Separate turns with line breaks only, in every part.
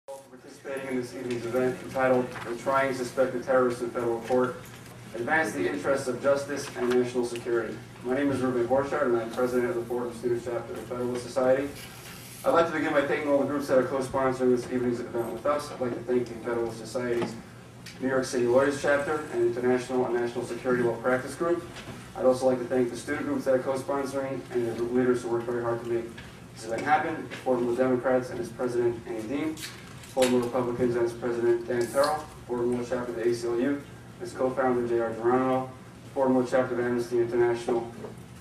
For participating in this evening's event entitled Trying Suspected Terrorists in Federal Court, Advance the Interests of Justice and National Security. My name is Ruben Borchardt, and I'm president of the Fordham Student Chapter of the Federalist Society. I'd like to begin by thanking all the groups that are co-sponsoring this evening's event with us. I'd like to thank the Federalist Society's New York City Lawyers Chapter and International and National Security Law Practice Group. I'd also like to thank the student groups that are co-sponsoring and the group leaders who worked very hard to make this event happen. Fordham Democrats and its president, Annie Dean. Fordham Republicans and its president, Dan Terrell. Fordham Chapter of the ACLU, its co-founder, J.R. Geronimo. Fordham Chapter of Amnesty International,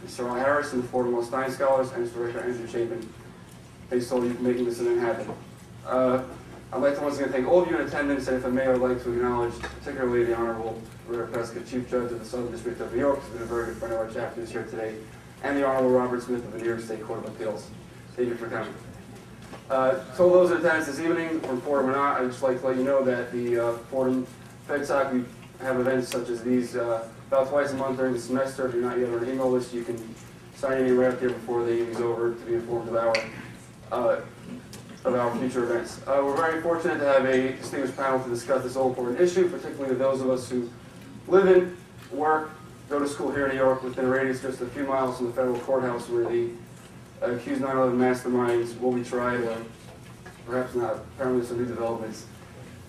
Mr. Al Harris, and the Fordham Stein Scholars, and its director, Andrew Chapin. Thanks to all of you for making this event happen. I'd like to once again thank all of you in attendance, and if I may, I'd like to acknowledge particularly the Honorable Roberta Prescott, Chief Judge of the Southern District of New York, who's been a very good friend of our chapter who's here today, and the Honorable Robert Smith of the New York State Court of Appeals. Thank you for coming. To all those in attendance this evening, from Fordham or not, I'd just like to let you know that the Fordham FedSoc, we have events such as these about twice a month during the semester. If you're not yet on our email list, you can sign in right up here before the evening's over to be informed of our future events. We're very fortunate to have a distinguished panel to discuss this all important issue, particularly to those of us who live in, work, go to school here in New York within a radius just a few miles from the federal courthouse where the accused 9/11 masterminds will be tried, or perhaps not. Apparently some new developments.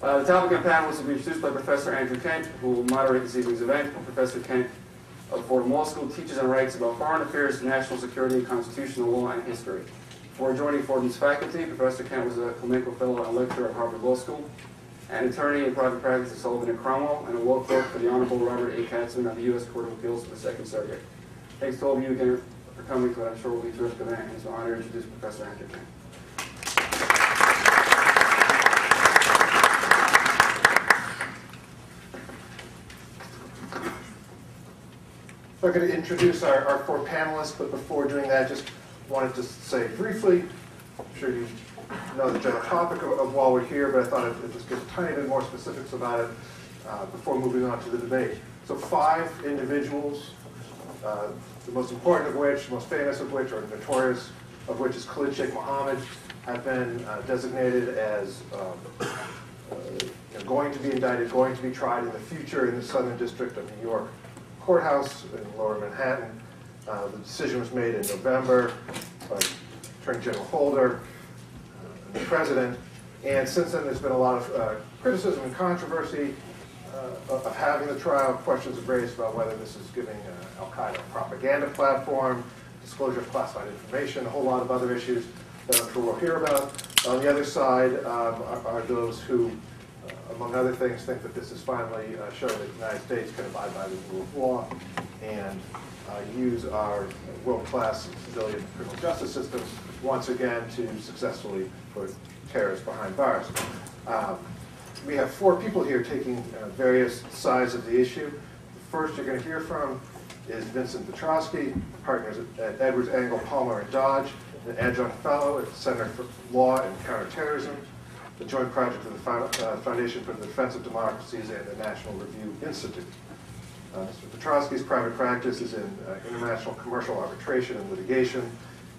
The topic and panelists will be introduced by Professor Andrew Kent, who will moderate this evening's event. Professor Kent of Fordham Law School teaches and writes about foreign affairs, national security, constitutional law, and history. Before joining Fordham's faculty, Professor Kent was a Clemenco Fellow and lecturer at Harvard Law School, an attorney in private practice at Sullivan and Cromwell, and a law clerk for the Honorable Robert A. Katzman of the U.S. Court of Appeals for the Second Circuit. Thanks to all of you again for coming to what I'm sure will be a terrific event, and it's an honor to introduce Professor Andrew Kent.
So I'm going to introduce our four panelists, but before doing that, just wanted to say briefly, I'm sure you know the general topic of why we're here, but I thought I'd just give a tiny bit more specifics about it before moving on to the debate. So 5 individuals, the most important of which, the most famous of which, or notorious of which is Khalid Sheikh Mohammed, have been designated as going to be indicted, going to be tried in the future in the Southern District of New York Courthouse in Lower Manhattan. The decision was made in November by Attorney General Holder, the President, and since then there's been a lot of criticism and controversy of having the trial. Questions have raised about whether this is giving Al-Qaeda a propaganda platform, disclosure of classified information, a whole lot of other issues that I'm sure we'll hear about. On the other side are those who, among other things, think that this is finally showing that the United States can abide by the rule of law and use our world-class civilian criminal justice systems once again to successfully put terrorists behind bars. We have 4 people here taking various sides of the issue. The first you're going to hear from is Vincent Vitkowsky, partners at Edwards, Angell, Palmer & Dodge, an adjunct fellow at the Center for Law and Counterterrorism, the joint project of the Foundation for the Defense of Democracies and the National Review Institute. Mr. Vitkowsky's private practice is in international commercial arbitration and litigation.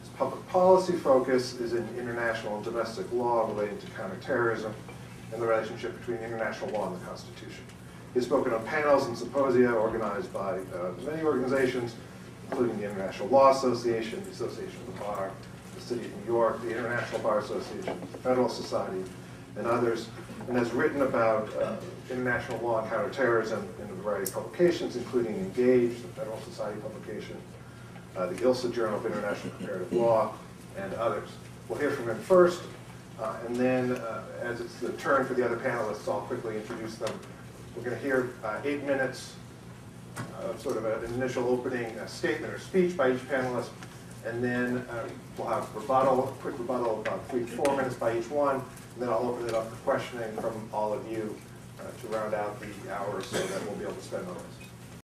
His public policy focus is in international and domestic law relating to counterterrorism and the relationship between international law and the Constitution. He has spoken on panels and symposia organized by many organizations, including the International Law Association, the Association of the Bar, the City of New York, the International Bar Association, the Federalist Society, and others, and has written about international law and counterterrorism in a variety of publications, including Engage, the Federal Society publication, the ILSA Journal of International Comparative Law, and others. We'll hear from him first, and then as it's the turn for the other panelists, I'll quickly introduce them. We're going to hear 8 minutes of sort of an initial opening statement or speech by each panelist, and then we'll have rebuttal, a quick rebuttal of about 3 to 4 minutes by each one, and then I'll open it up for questioning from all of you to round out the hour or so that we'll be able to spend on this.